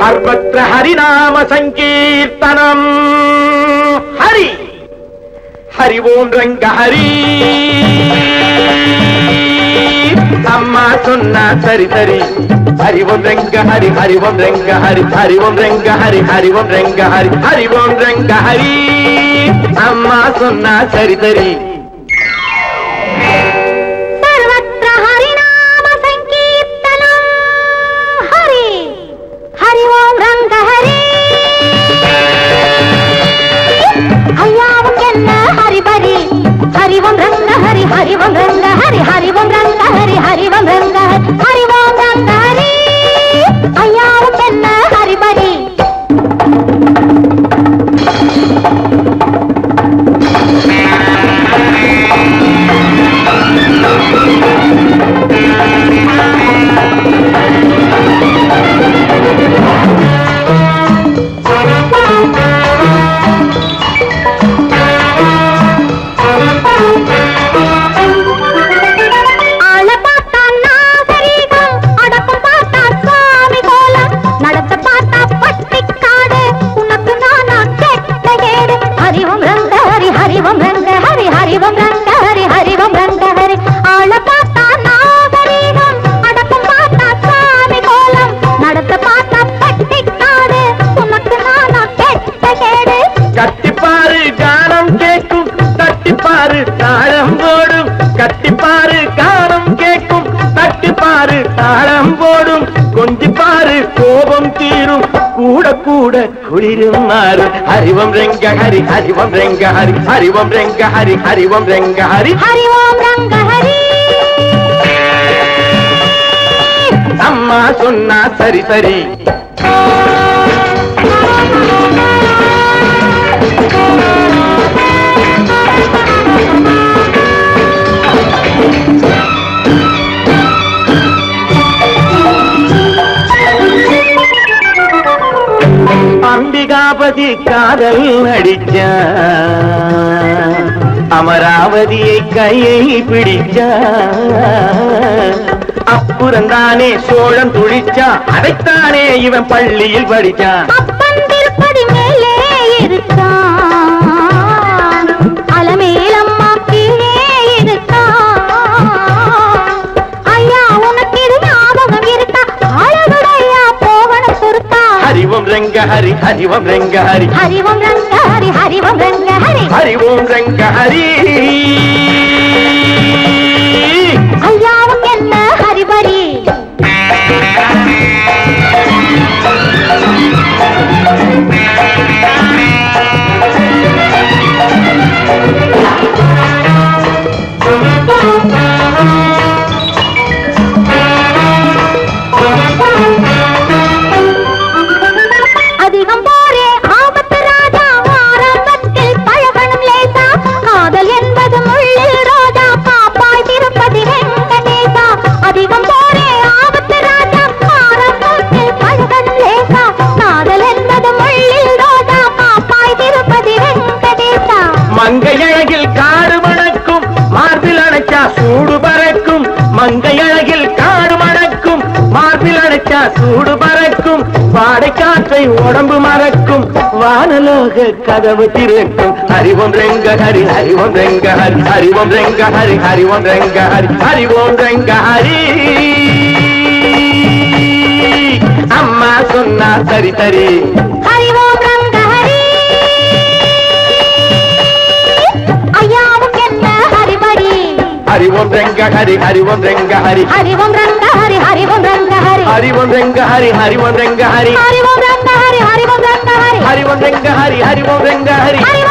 सर्वत्र हरिनाम संकीर्तनम हरि हरि ओम रंग हरि अम्मा सुन्ना सरी सरी हरि ओम रंग हरि हरि ओम रंग हरि हरि ओम रंग हरि हरि ओम रंग हरि हरि ओम रंग हरि अम्मा सुन्ना सरी सरी हरि ओम रंग हरि हरि ओम रंग हरि हरि ओम रंग हरि ओम रंग हरि अय्याव केन्न हरि बरि हरि ओम रंग हरि हरि ओम रंग हरि हरि ओम रंग हरि हरि ओम रंग हरि हरि ओम रंग हरि अम्मा सुन्ना सरी सरी अंबिकापति कादल अडिचा अमरावतिயை கையை பிடிச்சா அப்புறந்தானே சோழன் துழிச்சா அதைத்தானே இவன் பள்ளியில் படிச்சான் அப்பன் திருப்பதி மேலே இருக்கான் அலமேலம்மா கீழே இருக்கான் ஐயா உனக்கு இது ஞாபகம் இருக்கா ஆளவுடையா போகணும் சுருக்கா हरि ओम रंग हरि हरि ओम रंग हरि हरि ओम रंग हरि हरि ओम रंग हरि हरि ओम रंग हरि अय्याव केन्न हरि बरि மங்கையழகில் காடு மணக்கும் மார்பில் அணைச்சா சூடு பறக்கும் மங்கையழகில் காடு மணக்கும் மார்பில் அணைச்சா சூடு பறக்கும் வாடை காற்றை உடம்பு மறக்கும் வானலோக கதவு திறக்கும் ஹரி ஓம் ரங்க ஹரி ஹரி ஓம் ரங்க ஹரி ஹரி ஓம் ரங்க ஹரி ஹரி ஓம் ரங்க ஹரி ஹரி ஓம் ரங்க ஹரி அம்மா சொன்னா சரி சரி ஹரி ஓம் ரங்க ஹரி हरि ओम रंग हरि हरि ओम रंग हरि हरि ओम रंग हरि हरि ओम रंग हरि हरि ओम रंग हरि हरि ओम रंग हरि हरि ओम रंग हरि हरि ओम रंग हरि हरि ओम रंग हरि हरि ओम रंग हरि